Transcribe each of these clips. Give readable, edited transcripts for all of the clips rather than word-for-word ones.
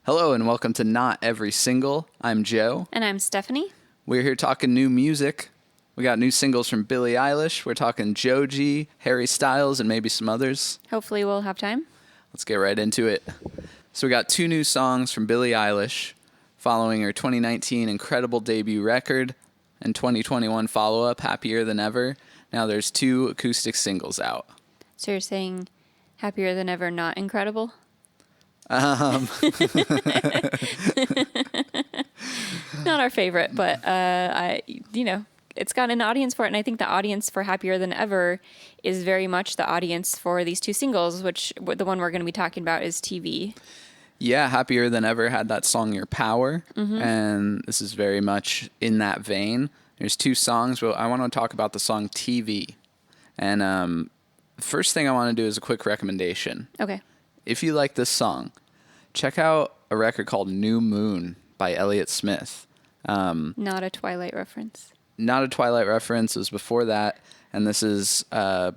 Hello and welcome to Not Every Single. I'm Joe. And I'm Stephanie. We're here talking new music. We got new singles from Billie Eilish. We're talking Joji, Harry Styles, and maybe some others. Hopefully we'll have time. Let's get right into it. So we got two new songs from Billie Eilish following her 2019 incredible debut record and 2021 follow-up, Happier Than Ever. Now there's two acoustic singles out. So you're saying Happier Than Ever, not incredible? Um, Not our favorite, but it's got an audience for it, and I think the audience for Happier Than Ever is very much the audience for these two singles, which the one we're going to be talking about is TV. Yeah, Happier Than Ever had that song Your Power, and this is very much in that vein. There's two songs, but I want to talk about the song TV. And first thing I want to do is a quick recommendation. Okay. If you like this song, check out a record called New Moon by Elliott Smith. Not a Twilight reference. Not a Twilight reference. It was before that. And this is,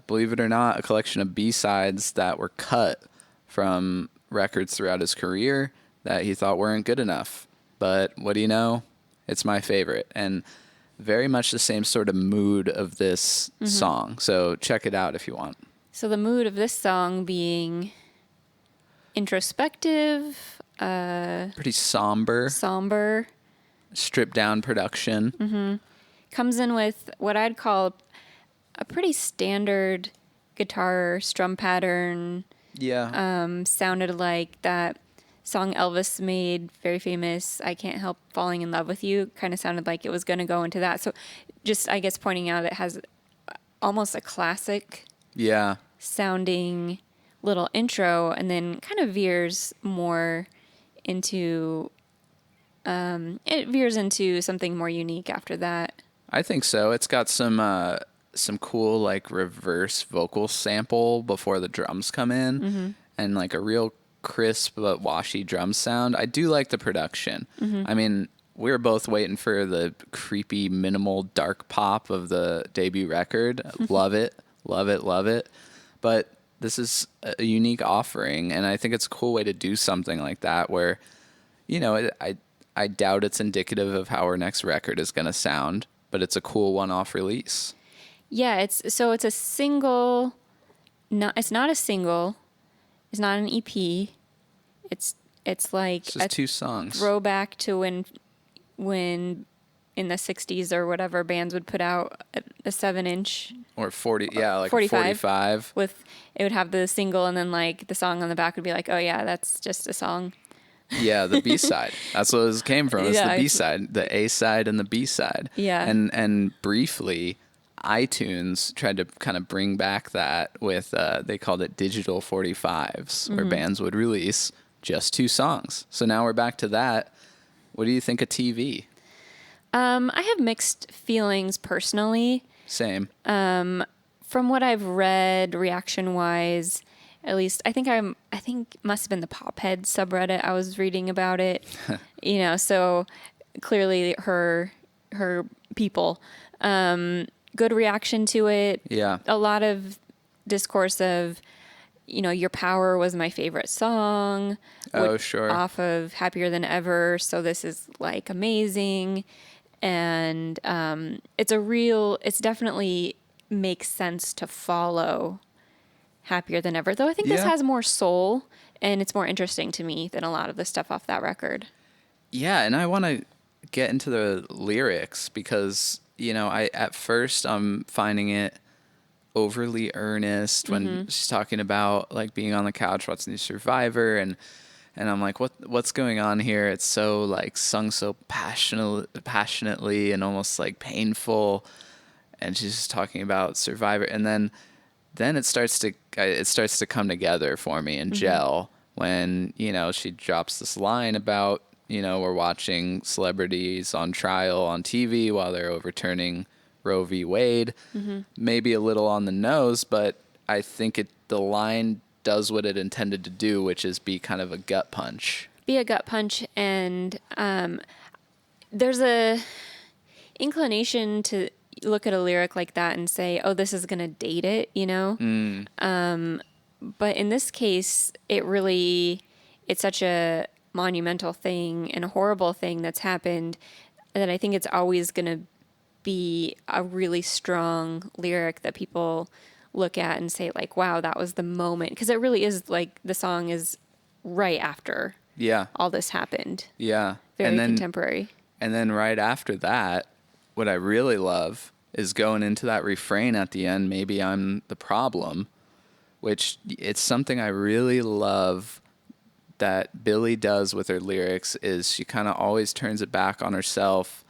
believe it or not, a collection of B-sides that were cut from records throughout his career that he thought weren't good enough. But what do you know? It's my favorite. And very much the same sort of mood of this song. So check it out if you want. So the mood of this song being introspective, Pretty somber, stripped down production. comes in with what I'd call a pretty standard guitar strum pattern. Yeah. Sounded like that song Elvis made, very famous, I Can't Help Falling in Love with You, kind of sounded like it was going to go into that. So just, I guess, pointing out it has almost a classic sounding little intro, and then kind of veers more into, it veers into something more unique after that. I think so. It's got some cool like reverse vocal sample before the drums come in, and like a real crisp but washy drum sound. I do like the production. I mean, we were both waiting for the creepy minimal dark pop of the debut record. Love it, love it, love it. But this is a unique offering, and I think it's a cool way to do something like that where, you know, I doubt it's indicative of how our next record is going to sound, but it's a cool one-off release. Yeah, it's a single. It's not a single. It's not an EP. It's like It's just two songs. Throwback to when in the 60s or whatever bands would put out a 7-inch Or 40, like 45. 45. with, it would have the single, and then like the song on the back would be like, oh yeah, that's just a song. Yeah, the B-side. That's what it came from. It's Yeah, the B-side, the A-side and the B-side. Yeah. And briefly, iTunes tried to kind of bring back that with, they called it digital 45s, where bands would release just two songs. So now we're back to that. What do you think of TV? I have mixed feelings personally. Same. From what I've read, reaction-wise, at least, I think must have been the Pophead subreddit. I was reading about it, so clearly her people, good reaction to it. Yeah. A lot of discourse of, Your Power was my favorite song. Oh, sure. Off of Happier Than Ever. So this is like amazing. And, it's definitely makes sense to follow Happier Than Ever, though I think this has more soul, and it's more interesting to me than a lot of the stuff off that record. Yeah, and I want to get into the lyrics because, at first I'm finding it overly earnest when she's talking about like being on the couch watching Survivor, and I'm like, what's going on here? It's so like sung so passionately and almost like painful, and she's just talking about Survivor, and then it starts to come together for me and gel when, she drops this line about, we're watching celebrities on trial on TV while they're overturning Roe v. Wade. Maybe a little on the nose, but I think the line does what it intended to do, which is be kind of a gut punch. And there's a inclination to look at a lyric like that and say, oh, this is going to date it, But in this case, it's such a monumental thing and a horrible thing that's happened, that I think it's always going to be a really strong lyric that people look at and say like, wow, that was the moment. Because it really is like the song is right after Yeah. all this happened. Yeah. Very contemporary. And then right after that, what I really love is going into that refrain at the end, maybe I'm the problem, which it's something I really love that Billie does with her lyrics is she kind of always turns it back on herself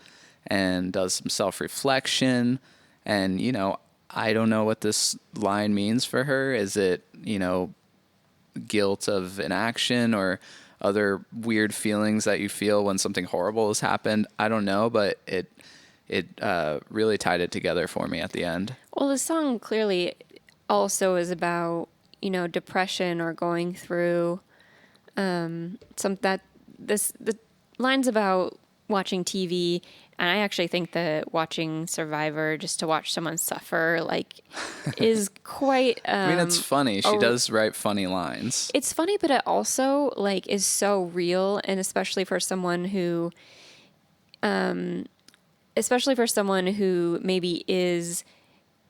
and does some self-reflection. And, you know, I don't know what this line means for her. Is it, you know, guilt of inaction or other weird feelings that you feel when something horrible has happened? I don't know, but it really tied it together for me at the end. Well, the song clearly also is about, you know, depression or going through the line's about watching TV, and I actually think that watching Survivor just to watch someone suffer like is quite. I mean, it's funny. She does write funny lines. It's funny, but it also like is so real, and especially for someone who maybe is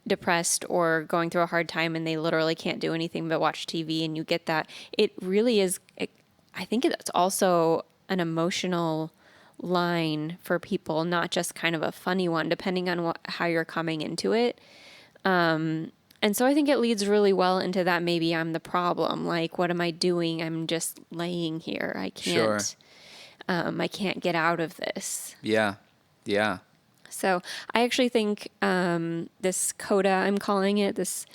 depressed or going through a hard time and they literally can't do anything but watch TV, and you get that. It really is. I think it's also an emotional line for people, not just kind of a funny one, depending on how you're coming into it. And so I think it leads really well into that. Maybe I'm the problem. Like, what am I doing? I'm just laying here. I can't. Sure. I can't get out of this. Yeah. Yeah. So I actually think this coda, I'm calling it this.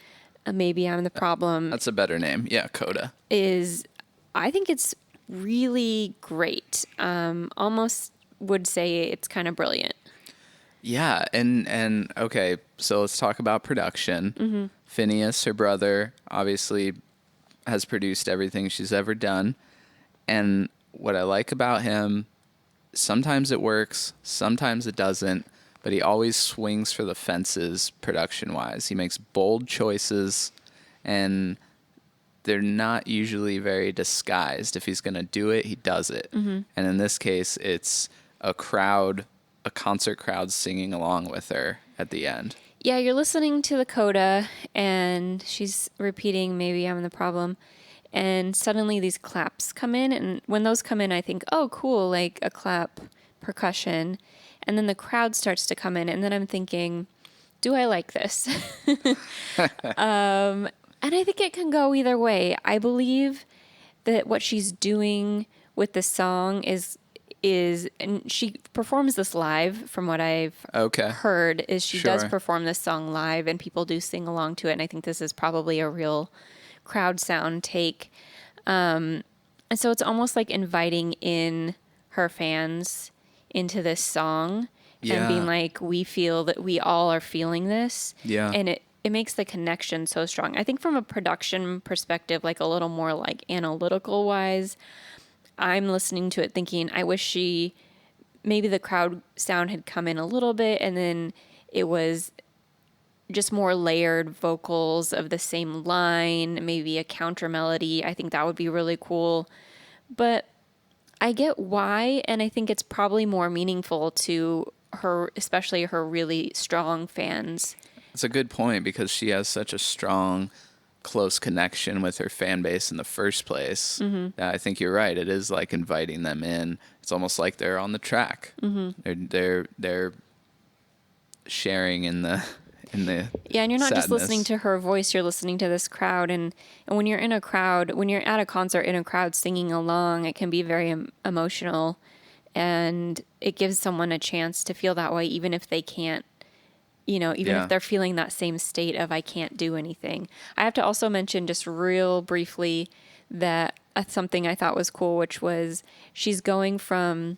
Maybe I'm the problem. That's a better name. Yeah, coda. I think it's really great. Almost would say it's kind of brilliant. Yeah, and okay, so let's talk about production. Mm-hmm. Phineas, her brother, obviously has produced everything she's ever done. And what I like about him, sometimes it works, sometimes it doesn't, but he always swings for the fences production-wise. He makes bold choices, and they're not usually very disguised. If he's going to do it, he does it. Mm-hmm. And in this case, it's a concert crowd singing along with her at the end. Yeah, you're listening to the coda, and she's repeating, maybe I'm the problem. And suddenly these claps come in, and when those come in, I think, oh, cool, like a clap, percussion. And then the crowd starts to come in, and then I'm thinking, do I like this? And I think it can go either way. I believe that what she's doing with the song is and she performs this live from what I've heard is she does perform this song live and people do sing along to it. And I think this is probably a real crowd sound take. And so it's almost like inviting in her fans into this song and being like, we feel that we all are feeling this. Yeah. And it makes the connection so strong. I think from a production perspective, like a little more like analytical wise, I'm listening to it thinking, I wish maybe the crowd sound had come in a little bit and then it was just more layered vocals of the same line, maybe a counter melody. I think that would be really cool. But I get why, and I think it's probably more meaningful to her, especially her really strong fans. It's a good point because she has such a strong, close connection with her fan base in the first place. Mm-hmm. I think you're right. It is like inviting them in. It's almost like they're on the track. Mm-hmm. They're sharing in the yeah, and you're not just listening to her voice. You're listening to this crowd, and when you're in a crowd, when you're at a concert in a crowd singing along, it can be very emotional, and it gives someone a chance to feel that way, even if they can't. Even if they're feeling that same state of I can't do anything. I have to also mention just real briefly that something I thought was cool, which was she's going from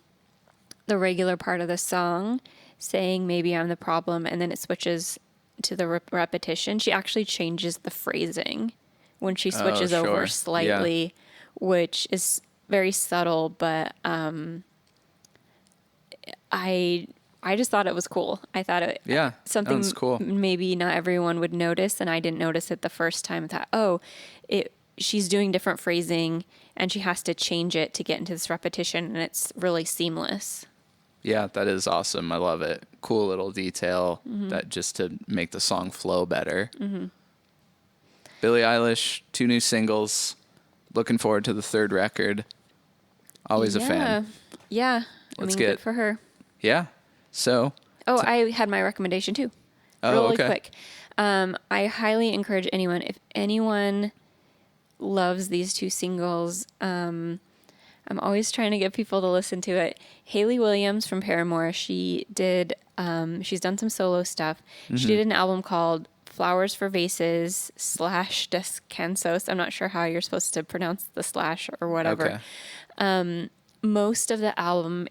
the regular part of the song saying maybe I'm the problem, and then it switches to the repetition. She actually changes the phrasing when she switches over slightly, which is very subtle, but I just thought it was cool. I thought it something cool. Maybe not everyone would notice, and I didn't notice it the first time. I thought, she's doing different phrasing and she has to change it to get into this repetition, and it's really seamless. Yeah, that is awesome. I love it. Cool little detail that just to make the song flow better. Billie Eilish, 2 new singles. Looking forward to the 3rd record. Always a fan. Yeah. Let's good for her. Yeah. So. Oh, I had my recommendation too. Oh, really okay. quick. I highly encourage anyone, if anyone loves these 2 singles, I'm always trying to get people to listen to it. Hayley Williams from Paramore, she's done some solo stuff. She did an album called Flowers for Vases / Descansos. I'm not sure how you're supposed to pronounce the slash or whatever. Okay. Most of the album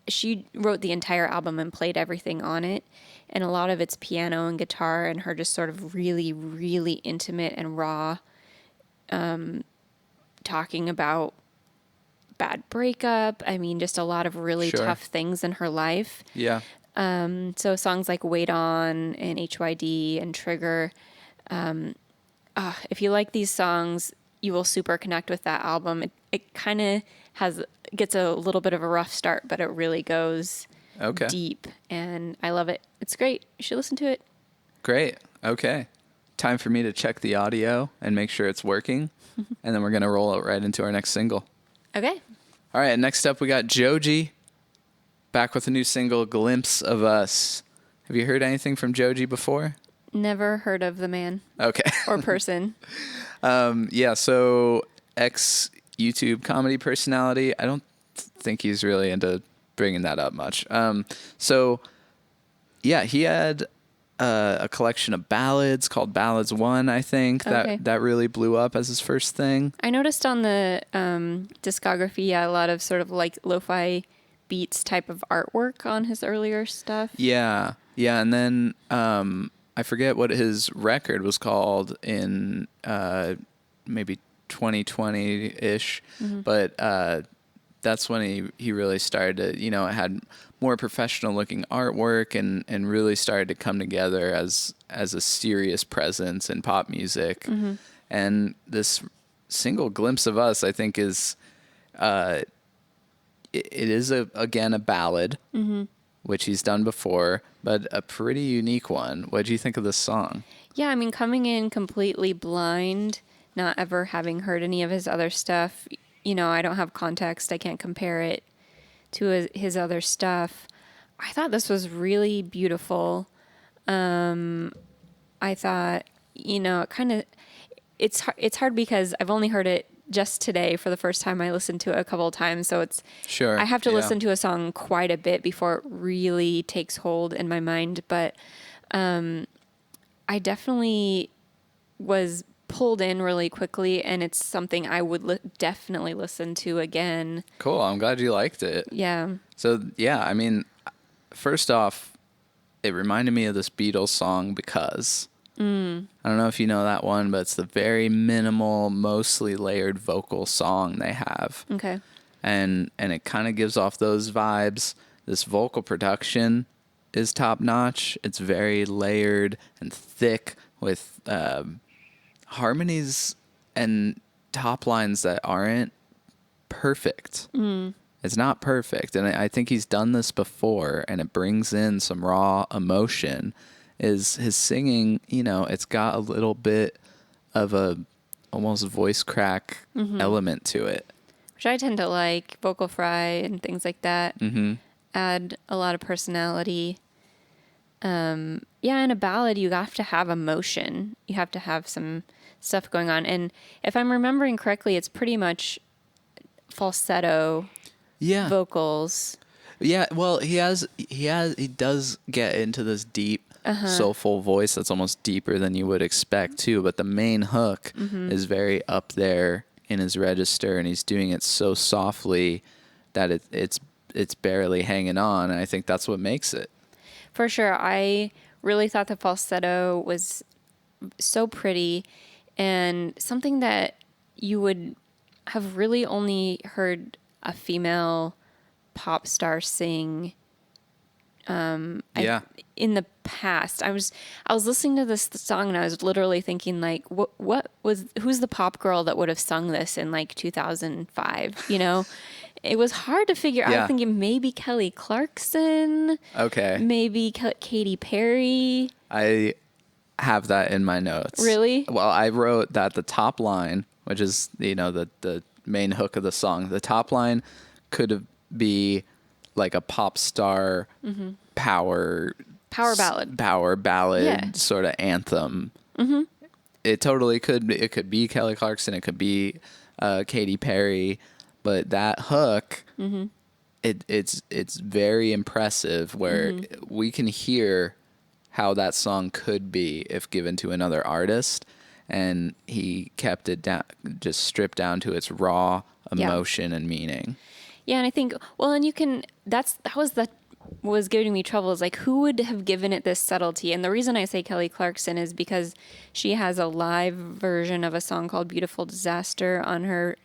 she wrote the entire album and played everything on it. And a lot of it's piano and guitar and her just sort of really, really intimate and raw, talking about bad breakup. I mean, just a lot of really tough things in her life. Yeah. So songs like Wait On and HYD and Trigger. If you like these songs, you will super connect with that album. It kind of gets a little bit of a rough start, but it really goes deep, and I love it. It's great. You should listen to it. Great. Okay. Time for me to check the audio and make sure it's working, and then we're going to roll it right into our next single. Okay. All right, next up we got Joji, back with a new single, Glimpse of Us. Have you heard anything from Joji before? Never heard of the man. Okay. Or person. Yeah, so ex-YouTube comedy personality. I don't think he's really into bringing that up much. So, yeah, he had a collection of ballads called Ballads 1, I think, that really blew up as his first thing. I noticed on the discography, a lot of sort of like lo-fi beats type of artwork on his earlier stuff. Yeah, and then I forget what his record was called in maybe 2020-ish, but that's when he really started to, it had more professional looking artwork and really started to come together as a serious presence in pop music. And this single, Glimpse of Us, I think is it is again a ballad, which he's done before, but a pretty unique one. What do you think of this song? Yeah, I mean, coming in completely blind, not ever having heard any of his other stuff, I don't have context. I can't compare it to his other stuff. I thought this was really beautiful. I thought, it's hard because I've only heard it just today for the first time. I listened to it a couple of times, so I have to listen to a song quite a bit before it really takes hold in my mind. But I definitely was pulled in really quickly, and it's something I would definitely listen to again. Cool. I'm glad you liked it. Yeah. So, yeah, I mean, first off, it reminded me of this Beatles song, Because. I don't know if you know that one, but it's the very minimal, mostly layered vocal song they have. Okay. And it kind of gives off those vibes. This vocal production is top notch. It's very layered and thick with harmonies and top lines that aren't perfect. It's not perfect. And I think he's done this before, and it brings in some raw emotion. Is his singing, it's got a little bit of a almost voice crack element to it. Which I tend to like, vocal fry and things like that. Add a lot of personality. In a ballad, you have to have emotion. You have to have some stuff going on. And if I'm remembering correctly, it's pretty much falsetto vocals. Yeah, well, he does get into this deep, soulful voice that's almost deeper than you would expect too. But the main hook is very up there in his register, and he's doing it so softly that it's barely hanging on. And I think that's what makes it. For sure, I really thought the falsetto was so pretty, and something that you would have really only heard a female pop star sing Yeah. In the past. I was listening to this song and I was literally thinking like, who's the pop girl that would have sung this in like 2005? You know, it was hard to figure. I was Yeah. thinking maybe Kelly Clarkson, Okay. maybe Katy Perry. I have that in my notes. Really? Well, I wrote that the top line, which is, the main hook of the song, the top line could be like a pop star power ballad. power ballad Yeah. sort of anthem. It totally could be. It could be Kelly Clarkson. It could be Katy Perry. But that hook, it's very impressive. Where we can hear how that song could be if given to another artist, and he kept it down, just stripped down to its raw emotion and meaning. Yeah, and I think, well, and you can, that was giving me trouble is like, who would have given it this subtlety? And the reason I say Kelly Clarkson is because she has a live version of a song called Beautiful Disaster on her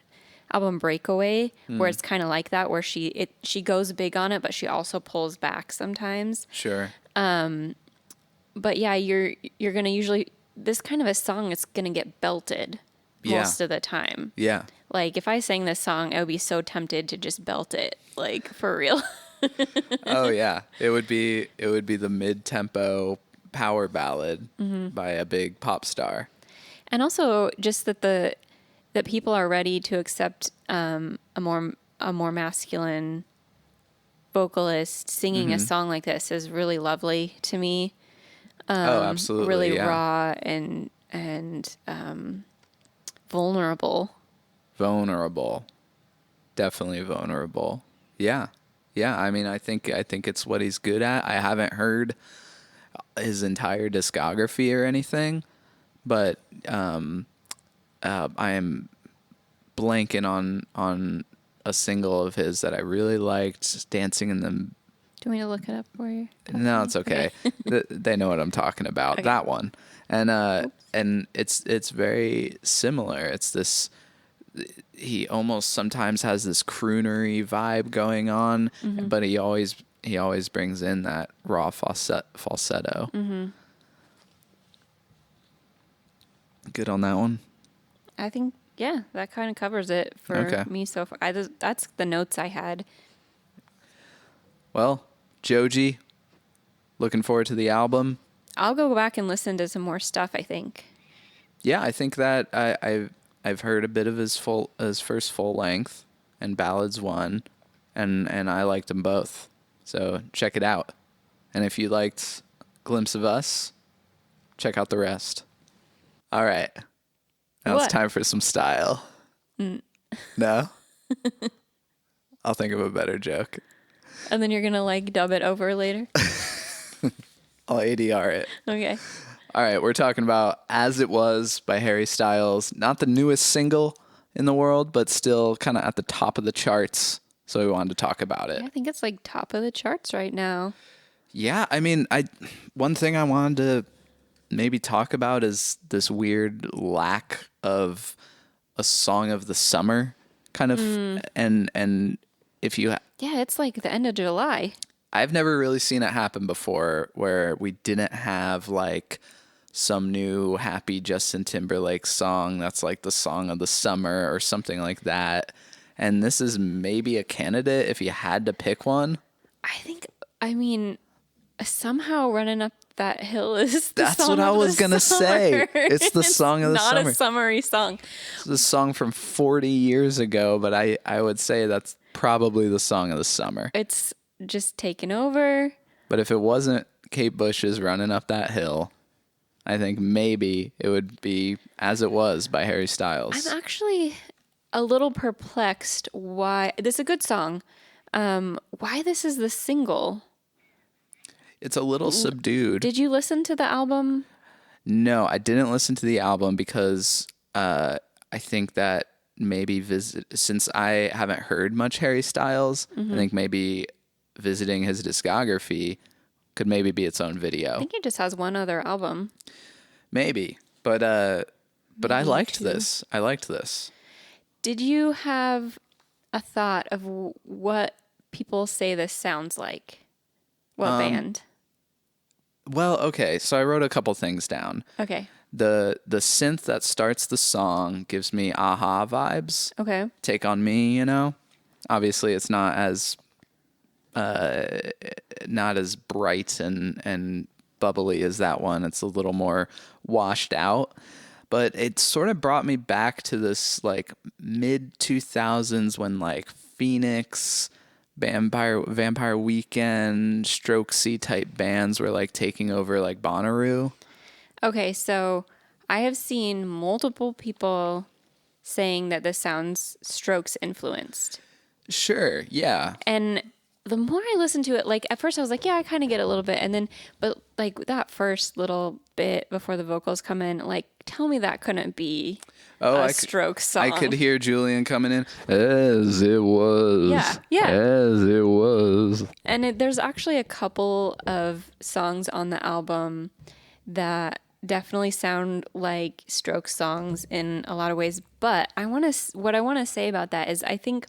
album Breakaway, where it's kind of like that, where she goes big on it, but she also pulls back sometimes. Sure. But yeah, you're going to usually, this kind of a song is going to get belted most of the time. Yeah. Like, if I sang this song, I would be so tempted to just belt it, like, for real. Oh yeah, it would be the mid-tempo power ballad by a big pop star. And also, just that people are ready to accept a more masculine vocalist singing a song like this is really lovely to me. Oh, absolutely, Really yeah. raw and vulnerable. Vulnerable. Definitely vulnerable. Yeah. Yeah, I mean, I think it's what he's good at. I haven't heard his entire discography or anything, but I am blanking on a single of his that I really liked, Dancing in the... Do you want me to look it up for you? No, it's okay. They know what I'm talking about. Okay. That one. And it's very similar. It's this... He almost sometimes has this croonery vibe going on, but he always brings in that raw falsetto. Good on that one. I think, yeah, that kind of covers it for me so far. That's the notes I had. Well, Joji, looking forward to the album. I'll go back and listen to some more stuff, I think. Yeah, I think that I've heard a bit of his first full length, and Ballads 1, and I liked them both. So check it out. And if you liked Glimpse of Us, check out the rest. All right. Now What? it's time for some style. No? I'll think of a better joke. And then you're going to like dub it over later? I'll ADR it. Okay. All right, we're talking about As It Was by Harry Styles. Not the newest single in the world, but still kind of at the top of the charts. So we wanted to talk about it. I think it's like top of the charts right now. Yeah, I mean, one thing I wanted to maybe talk about is this weird lack of a song of the summer kind of, and if you... Yeah, it's like the end of July. I've never really seen it happen before where we didn't have like some new happy Justin Timberlake song that's like the song of the summer or something like that. And this is maybe a candidate if you had to pick one. I mean, somehow Running Up That Hill is the That's song what I of was the going to say. summer. It's the song of the not summer. a summery song. It's a song from 40 years ago, but I would say that's probably the song of the summer. It's just taken over. But if it wasn't Kate Bush's Running Up That Hill, I think maybe it would be As It Was by Harry Styles. I'm actually a little perplexed why this is a good song. Why this is the single? It's a little subdued. Did you listen to the album? No, I didn't listen to the album because I think that maybe since I haven't heard much Harry Styles, I think maybe visiting his discography could maybe be its own video. I think he just has one other album. Maybe, but I liked two. this. I liked this. Did you have a thought of what people say this sounds like? What band? Well, okay, so I wrote a couple things down. Okay. The synth that starts the song gives me Aha vibes. Okay. Take on Me, you know. Obviously, it's not as bright and bubbly as that one. It's a little more washed out, but it sort of brought me back to this like mid 2000s when like Phoenix, Vampire Weekend, Strokesy type bands were like taking over like Bonnaroo. Okay, so I have seen multiple people saying that this sounds Strokes influenced. Sure, yeah. And the more I listened to it, like at first I was like, yeah, I kind of get a little bit. And then, but like that first little bit before the vocals come in, like tell me that couldn't be a Strokes song. I could hear Julian coming in, as it was. Yeah. As it was. And there's actually a couple of songs on the album that definitely sound like Strokes songs in a lot of ways. But what I want to say about that is I think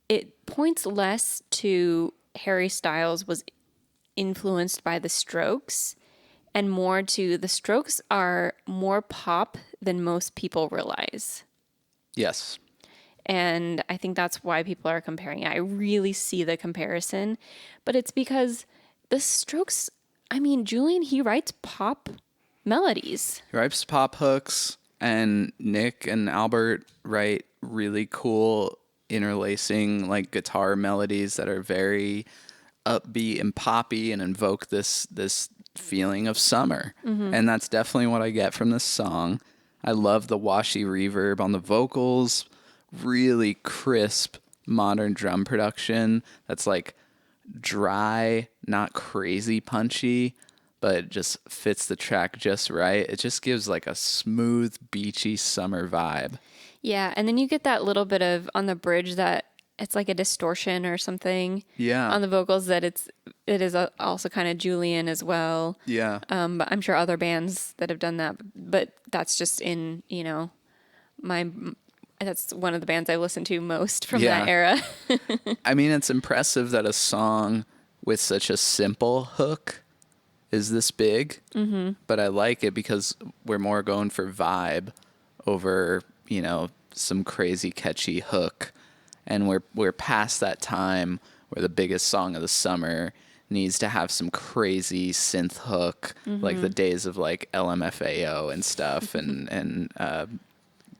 it points less to Harry Styles was influenced by the Strokes and more to the Strokes are more pop than most people realize. Yes. And I think that's why people are comparing it. I really see the comparison, but it's because the Strokes, I mean, Julian, he writes pop melodies. He writes pop hooks, and Nick and Albert write really cool interlacing like guitar melodies that are very upbeat and poppy and invoke this feeling of summer. Mm-hmm. And that's definitely what I get from this song. I love the washy reverb on the vocals, really crisp modern drum production that's like dry, not crazy punchy, but it just fits the track just right. It just gives like a smooth, beachy summer vibe. Yeah, and then you get that little bit of on the bridge that it's like a distortion or something. Yeah. On the vocals that it is also kind of Julian as well. Yeah. But I'm sure other bands that have done that, but that's just in, that's one of the bands I listen to most from that era. I mean, it's impressive that a song with such a simple hook is this big, but I like it because we're more going for vibe over, some crazy catchy hook. And we're past that time where the biggest song of the summer needs to have some crazy synth hook, like the days of like LMFAO and stuff and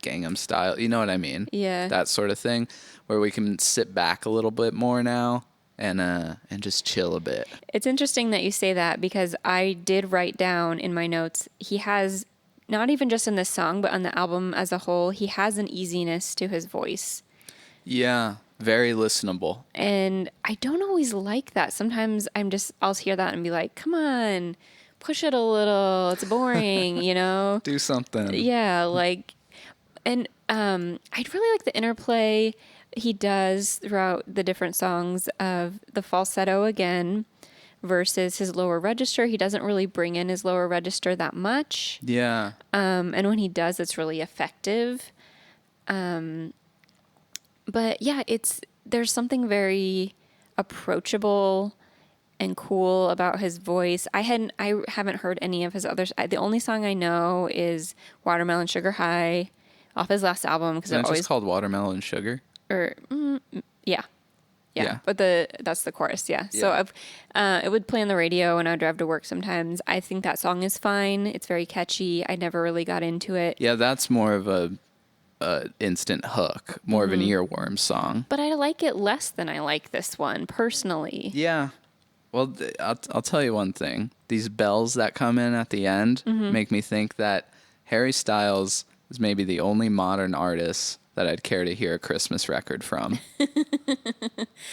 Gangnam Style. You know what I mean? Yeah. That sort of thing, where we can sit back a little bit more now and just chill a bit. It's interesting that you say that because I did write down in my notes, he has, not even just in this song, but on the album as a whole, he has an easiness to his voice. Yeah, very listenable. And I don't always like that. Sometimes I'll hear that and be like, come on, push it a little. It's boring, Do something. Yeah, and I'd really like the interplay he does throughout the different songs of the falsetto again versus his lower register. He doesn't really bring in his lower register that much. Yeah. And when he does, it's really effective. But yeah, there's something very approachable and cool about his voice. I haven't heard any of his others. The only song I know is Watermelon Sugar High off his last album because it's just called Watermelon Sugar. Yeah. But that's the chorus. Yeah. So it would play on the radio when I would drive to work sometimes. I think that song is fine. It's very catchy. I never really got into it. Yeah, that's more of a instant hook, more of an earworm song. But I like it less than I like this one personally. Yeah. Well, I'll tell you one thing. These bells that come in at the end make me think that Harry Styles is maybe the only modern artist that I'd care to hear a Christmas record from.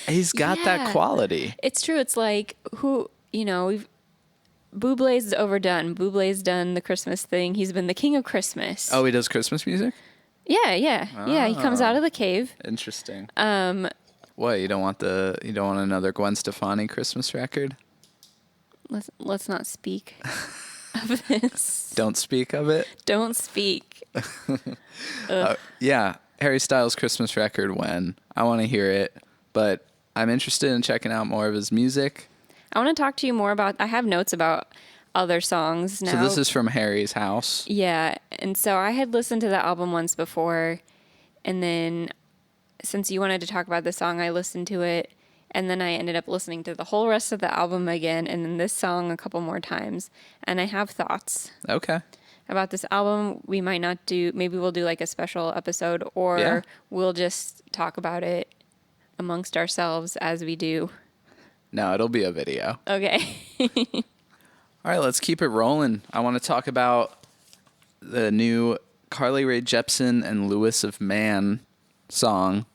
He's got that quality. It's true. It's like Bublé's overdone. Bublé's done the Christmas thing. He's been the king of Christmas. Oh, he does Christmas music? Yeah. Yeah, he comes out of the cave. Interesting. What, you don't want another Gwen Stefani Christmas record? Let's not speak of this. Don't speak of it? Don't speak. Yeah, Harry Styles Christmas record when I want to hear it, but I'm interested in checking out more of his music. I want to talk to you more about, I have notes about other songs now. So this is from Harry's house. Yeah. And so I had listened to the album once before. And then since you wanted to talk about the song, I listened to it. And then I ended up listening to the whole rest of the album again. And then this song a couple more times. And I have thoughts. Okay. About this album. We might not do, maybe we'll do like a special episode, or we'll just talk about it amongst ourselves as we do. No, it'll be a video. Okay. All right, let's keep it rolling. I want to talk about the new Rae Jepsen and Louis of Man song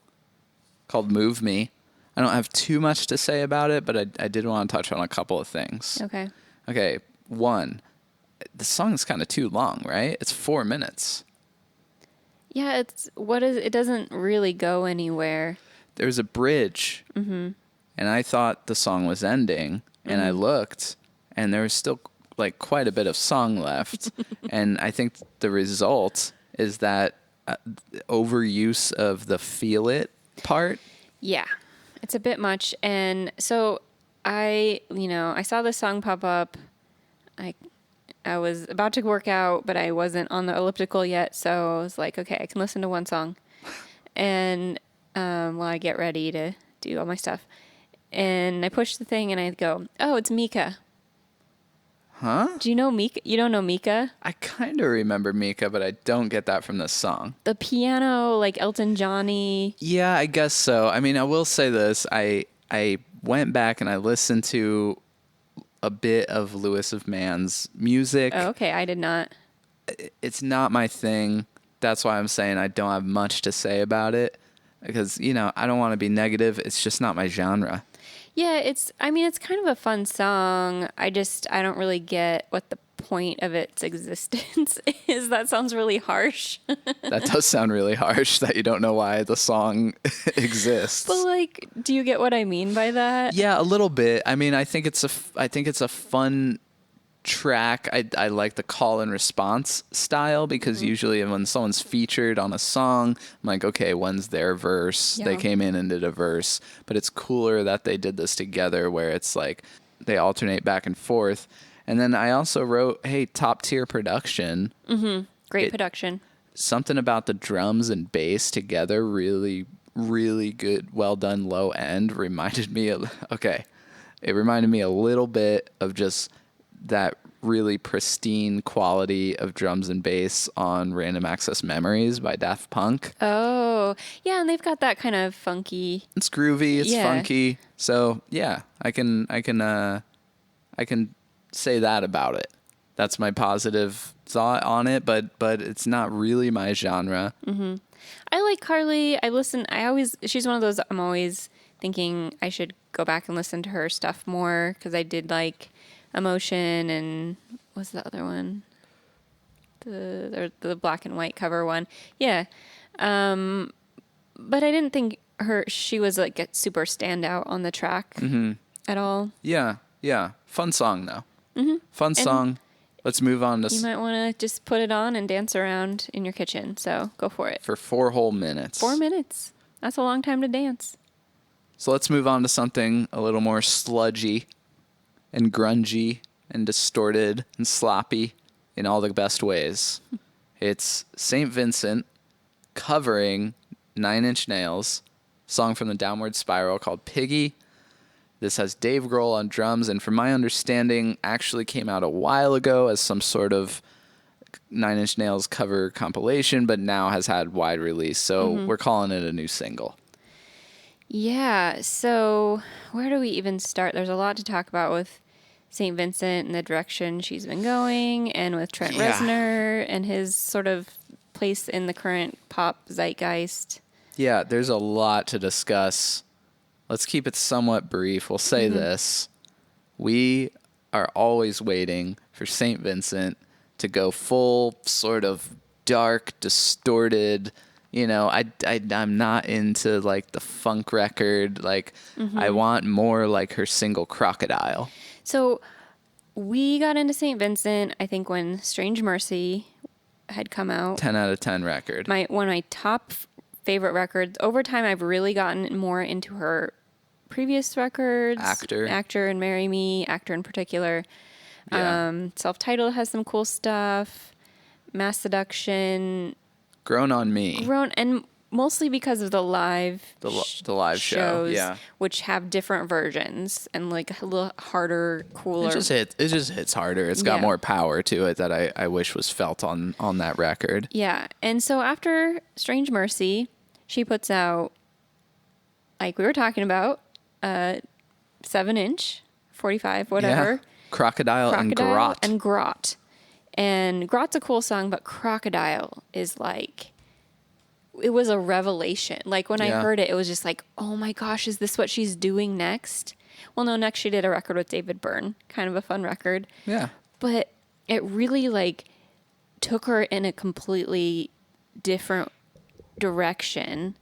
called Move Me. I don't have too much to say about it, but I did want to touch on a couple of things. Okay. Okay, one, the song is kind of too long, right? It's 4 minutes. Yeah, it doesn't really go anywhere. There's a bridge, and I thought the song was ending, and I looked, and there was still like quite a bit of song left. And I think the result is that overuse of the feel it part. Yeah, it's a bit much. And so I saw this song pop up. I was about to work out, but I wasn't on the elliptical yet. So I was like, okay, I can listen to one song. And while I get ready to do all my stuff. And I push the thing and I go, oh, it's Mika. Huh? Do you know Mika? You don't know Mika? I kind of remember Mika, but I don't get that from this song. The piano, like Elton Johnny. Yeah, I guess so. I mean, I will say this. I went back and I listened to a bit of Louis of Man's music. Oh, okay. I did not. It's not my thing. That's why I'm saying I don't have much to say about it. Because, I don't want to be negative. It's just not my genre. Yeah, it's kind of a fun song. I don't really get what the point of its existence is. That sounds really harsh. That does sound really harsh that you don't know why the song exists. But like, do you get what I mean by that? Yeah, a little bit. I mean, I think it's a fun track. I like the call and response style because usually when someone's featured on a song, I'm like, okay, when's their verse? Yeah. They came in and did a verse, but it's cooler that they did this together where it's like they alternate back and forth. And then I also wrote, hey, top tier production. Great production. Something about the drums and bass together, really, really good, well done low end reminded me of, it reminded me a little bit of just that really pristine quality of drums and bass on Random Access Memories by Daft Punk. Oh, yeah, and they've got that kind of funky. It's groovy, it's funky. So, yeah, I can say that about it. That's my positive thought on it, but it's not really my genre. Mm-hmm. I like Carly. She's one of those I'm always thinking I should go back and listen to her stuff more because I did like Emotion and what's the other one? The black and white cover one. Yeah. But I didn't think she was like a super standout on the track at all. Yeah. Fun song though. Fun song. Let's move on to... You might want to just put it on and dance around in your kitchen. So go for it. For 4 whole minutes. 4 minutes. That's a long time to dance. So let's move on to something a little more sludgy and grungy and distorted and sloppy in all the best ways. It's St. Vincent covering 9 Inch Nails, song from the Downward Spiral called Piggy. This has Dave Grohl on drums, and from my understanding, actually came out a while ago as some sort of 9 Inch Nails cover compilation, but now has had wide release. So we're calling it a new single. Yeah, so where do we even start? There's a lot to talk about with St. Vincent and the direction she's been going, and with Trent Reznor and his sort of place in the current pop zeitgeist. Yeah, there's a lot to discuss. Let's keep it somewhat brief. We'll say this. We are always waiting for St. Vincent to go full sort of dark, distorted... I'm not into like the funk record. Like I want more like her single Crocodile. So we got into St. Vincent, I think, when Strange Mercy had come out. 10 out of 10 record. One of my top favorite records. Over time, I've really gotten more into her previous records. Actor and Marry Me, Actor in particular. Yeah. Self-Titled has some cool stuff. Mass Seduction. Grown on Me. And mostly because of the live The live show. shows, Yeah. which have different versions and like a little harder, cooler. It just hits harder. It's got more power to it that I wish was felt on that record. Yeah. And so after Strange Mercy, she puts out, like we were talking about, 7-inch, 45, whatever. Yeah. Crocodile and Grot. And Grot. And Grot's a cool song, but Crocodile is like, it was a revelation. Like when I heard it, it was just like, oh my gosh, is this what she's doing next? Well, no, next she did a record with David Byrne, kind of a fun record. Yeah. But it really like took her in a completely different direction.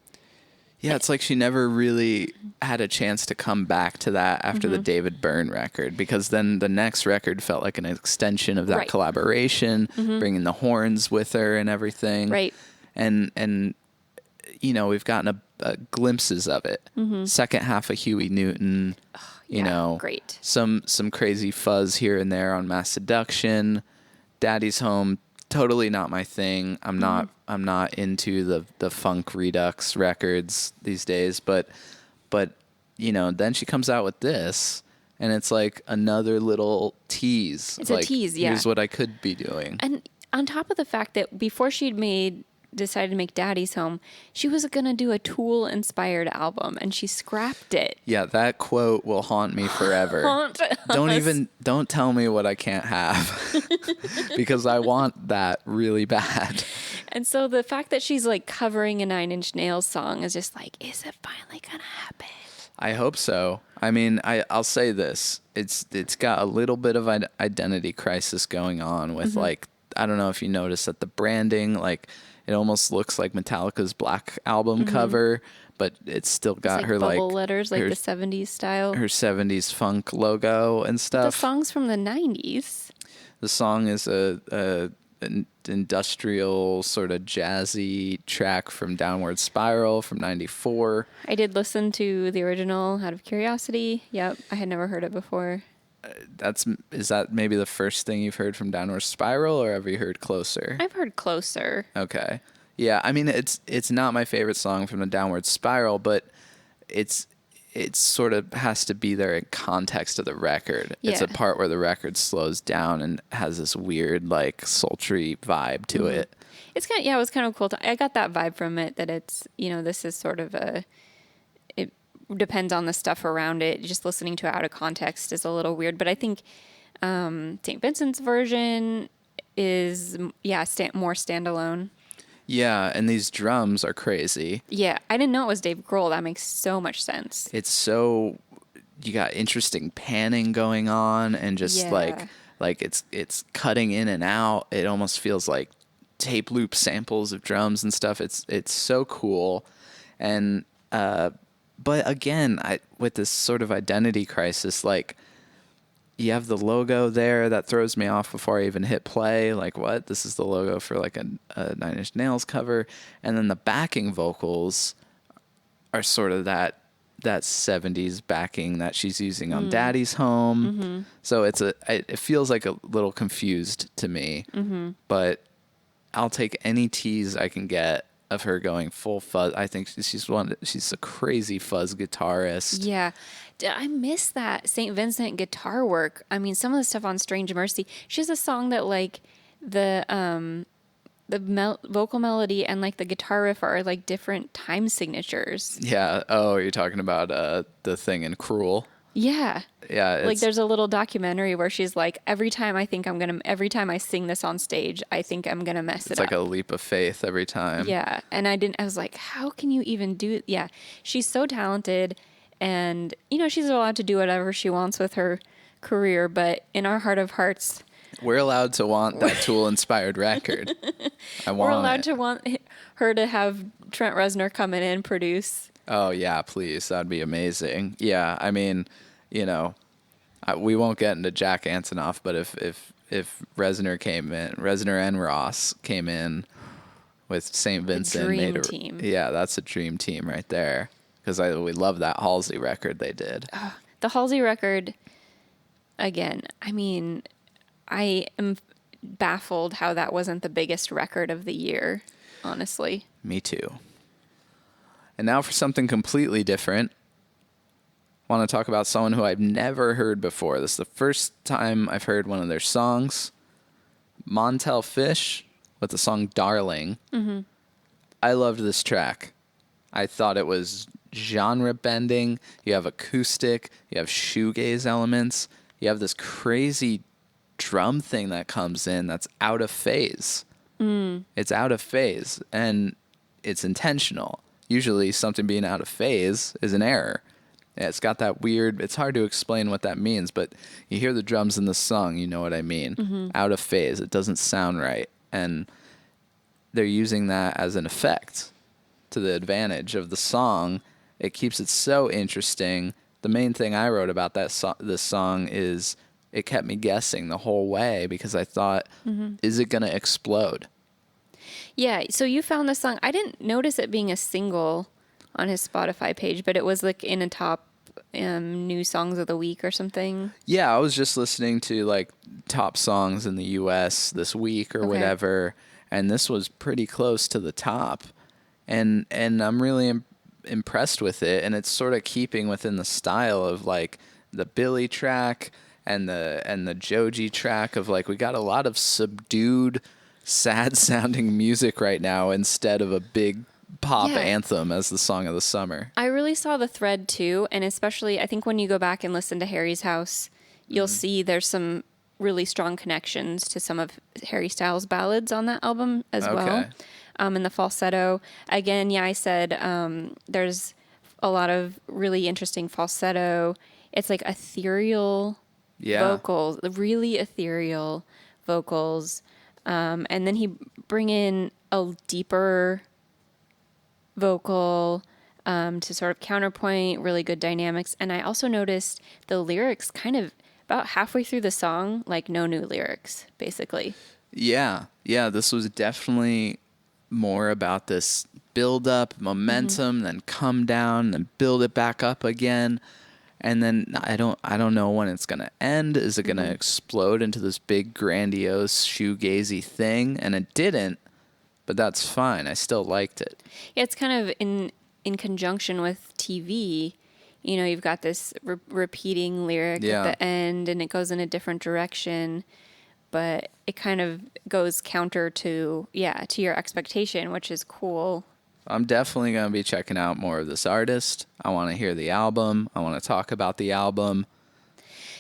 Yeah, it's like she never really had a chance to come back to that after the David Byrne record, because then the next record felt like an extension of that collaboration, bringing the horns with her and everything. Right. And you know, we've gotten a glimpses of it. Second half of Huey Newton, you know, great. Some crazy fuzz here and there on Mass Seduction. Daddy's Home, totally not my thing. I'm not into the funk redux records these days, but you know, then she comes out with this and it's like another little tease. It's like, a tease, yeah. Here's what I could be doing. And on top of the fact that before decided to make Daddy's Home, she was going to do a Tool inspired album and she scrapped it. Yeah, that quote will haunt me forever. Don't tell me what I can't have because I want that really bad. And so the fact that she's like covering a 9 Inch Nails song is just like, is it finally going to happen? I hope so. I mean, I'll say this. It's got a little bit of an identity crisis going on with like, I don't know if you noticed that the branding, like, it almost looks like Metallica's Black Album cover, but it's still got like her bubble like letters, like her, the 70s style. her 70s funk logo and stuff. The song's from the 90s. The song is an industrial sort of jazzy track from Downward Spiral from '94. I did listen to the original out of curiosity. Yep, I had never heard it before. Is that maybe the first thing you've heard from Downward Spiral, or have you heard Closer? I've heard Closer. Okay. Yeah, I mean it's not my favorite song from the Downward Spiral, but it sort of has to be there in context of the record. Yeah. It's a part where the record slows down and has this weird like sultry vibe to it. It's kind of, it was kind of cool. I got that vibe from it, that it's, you know, this is sort of it depends on the stuff around it. Just listening to it out of context is a little weird, but I think St. Vincent's version is, more standalone. Yeah, and these drums are crazy. Yeah, I didn't know it was Dave Grohl. That makes so much sense. It's so, you got interesting panning going on, and just like it's cutting in and out. It almost feels like tape loop samples of drums and stuff. It's so cool, and but again, with this sort of identity crisis, like, you have the logo there that throws me off before I even hit play. Like, what? This is the logo for like a 9 Inch Nails cover. And then the backing vocals are sort of that 70s backing that she's using on Daddy's Home. So it feels like a little confused to me. But I'll take any tease I can get of her going full fuzz. I think she's a crazy fuzz guitarist. Yeah. I miss that St. Vincent guitar work. I mean, some of the stuff on Strange Mercy, she has a song that like the vocal melody and like the guitar riff are like different time signatures. Yeah. Oh, you're talking about the thing in Cruel. Yeah. Yeah. Like there's a little documentary where she's like, every time I sing this on stage, I think I'm going to mess it up. It's like a leap of faith every time. Yeah. And I was like, how can you even do it? Yeah. She's so talented, and, you know, she's allowed to do whatever she wants with her career, but in our heart of hearts, we're allowed to want that Tool-inspired record. We're allowed to want her to have Trent Reznor come in and produce. Oh, yeah, please. That'd be amazing. Yeah, I mean, you know, we won't get into Jack Antonoff, but if Reznor and Ross came in with St. Vincent, dream team. Yeah, that's a dream team right there. because we love that Halsey record they did. The Halsey record, again, I mean, I am baffled how that wasn't the biggest record of the year, honestly. Me too. And now for something completely different. I want to talk about someone who I've never heard before. This is the first time I've heard one of their songs. Montell Fish with the song Darling. Mm-hmm. I loved this track. I thought it was genre bending. You have acoustic, you have shoegaze elements, you have this crazy drum thing that comes in that's out of phase. It's out of phase, and it's intentional. Usually something being out of phase is an error. Yeah, it's got that weird, it's hard to explain what that means, but you hear the drums in the song, you know what I mean. Mm-hmm. Out of phase, it doesn't sound right. And they're using that as an effect to the advantage of the song. It keeps it so interesting. The main thing I wrote about this song is it kept me guessing the whole way because I thought, is it going to explode? Yeah, so you found the song. I didn't notice it being a single on his Spotify page, but it was like in a top new songs of the week or something. Yeah, I was just listening to like top songs in the US this week or whatever, and this was pretty close to the top. And I'm really impressed with it, and it's sort of keeping within the style of like the Billie track and the Joji track of like we got a lot of subdued, sad sounding music right now instead of a big pop anthem as the song of the summer. I really saw the thread too, and especially I think when you go back and listen to Harry's House, you'll see there's some really strong connections to some of Harry Styles' ballads on that album as well. And the falsetto. Again, I said there's a lot of really interesting falsetto. It's like ethereal vocals, really ethereal vocals. And then he bring in a deeper vocal to sort of counterpoint, really good dynamics. And I also noticed the lyrics kind of about halfway through the song, like no new lyrics, basically. Yeah, this was definitely more about this build up, momentum, then come down, then build it back up again. And then I don't know when it's going to end. Is it going to explode into this big grandiose shoegazy thing? And it didn't, but that's fine. I still liked it. Yeah, it's kind of in conjunction with TV. You know, you've got this repeating lyric at the end, and it goes in a different direction, but it kind of goes counter to your expectation, which is cool. I'm definitely going to be checking out more of this artist. I want to hear the album. I want to talk about the album.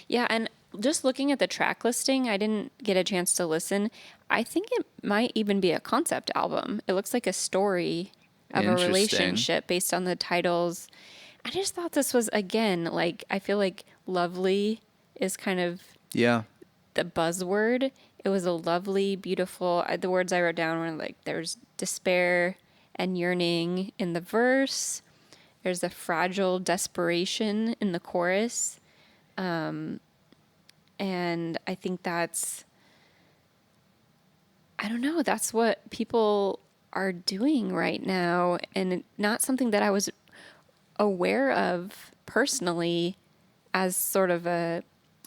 Yeah, and just looking at the track listing, I didn't get a chance to listen. I think it might even be a concept album. It looks like a story of a relationship based on the titles. I just thought this was, again, like, I feel like lovely is kind of the buzzword. It was a lovely, beautiful, the words I wrote down were like, there's despair and yearning in the verse. There's a fragile desperation in the chorus. And I think that's what people are doing right now. And not something that I was aware of personally as sort of I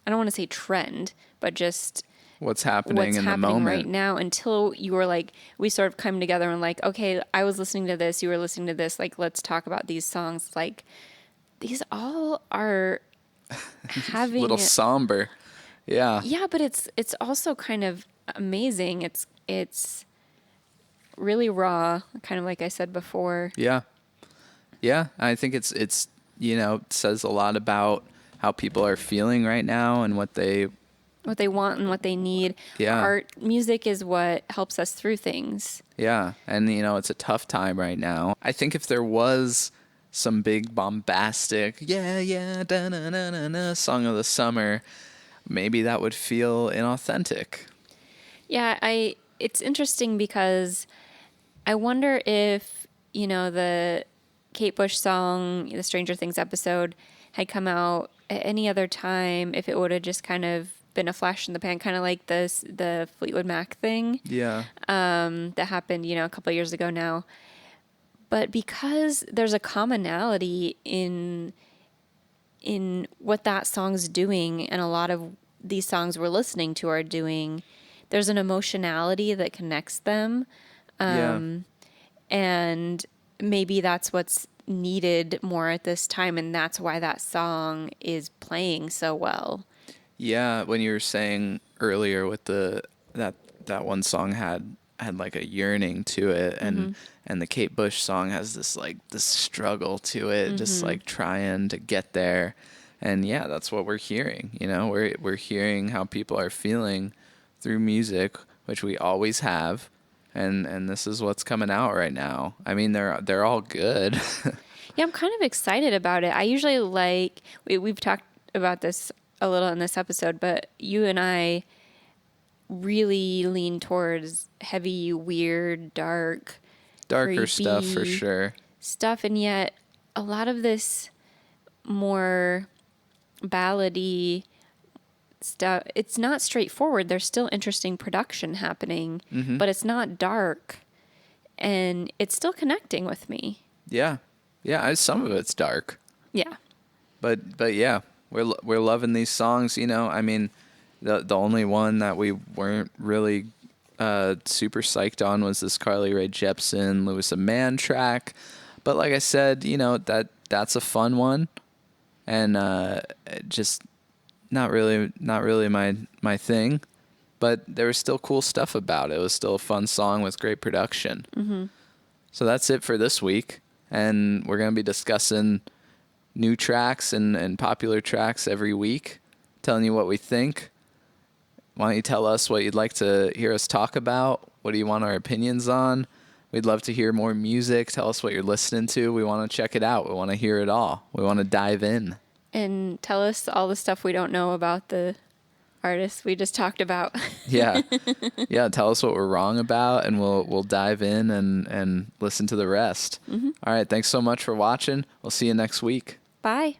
don't want to say trend, but just what's happening in the moment right now, until you were like, we sort of come together and like, okay, I was listening to this, you were listening to this, like, let's talk about these songs. Like, these all are having a little somber. Yeah, but it's also kind of amazing. It's really raw, kind of like I said before. Yeah, I think it's says a lot about how people are feeling right now and what they want and what they need. Yeah. Art, music is what helps us through things. Yeah. And, it's a tough time right now. I think if there was some big bombastic, da-na-na-na-na song of the summer, maybe that would feel inauthentic. Yeah, it's interesting because I wonder if, the Kate Bush song, the Stranger Things episode, had come out at any other time, if it would have just kind of been a flash in the pan, kind of like the Fleetwood Mac thing. Yeah. That happened, a couple of years ago now. But because there's a commonality in what that song's doing, and a lot of these songs we're listening to are doing, there's an emotionality that connects them. Yeah. And maybe that's what's needed more at this time, and that's why that song is playing so well. Yeah, when you were saying earlier with the that that one song had like a yearning to it, and the Kate Bush song has this like this struggle to it, just like trying to get there. And yeah, that's what we're hearing, you know. We're hearing how people are feeling through music, which we always have. And this is what's coming out right now. I mean, they're all good. Yeah, I'm kind of excited about it. I usually like, we've talked about this a little in this episode, but you and I really lean towards heavy, weird, dark, Darker stuff for creepy sure. stuff. And yet, a lot of this more ballady stuff, it's not straightforward. There's still interesting production happening, but it's not dark. And it's still connecting with me. Yeah. Yeah, some of it's dark. Yeah. But yeah, we're loving these songs, you know. I mean, the only one that we weren't really super psyched on was this Carly Rae Jepsen Lewis a Man track. But like I said, you know, that's a fun one, and just not really my thing. But there was still cool stuff about it. It was still a fun song with great production. So that's it for this week. And we're going to be discussing new tracks and popular tracks every week, telling you what we think. Why don't you tell us what you'd like to hear us talk about? What do you want our opinions on? We'd love to hear more music. Tell us what you're listening to. We want to check it out. We want to hear it all. We want to dive in. And tell us all the stuff we don't know about the artists we just talked about. Yeah. Yeah, tell us what we're wrong about, and we'll dive in and listen to the rest. All right, thanks so much for watching. We'll see you next week. Bye.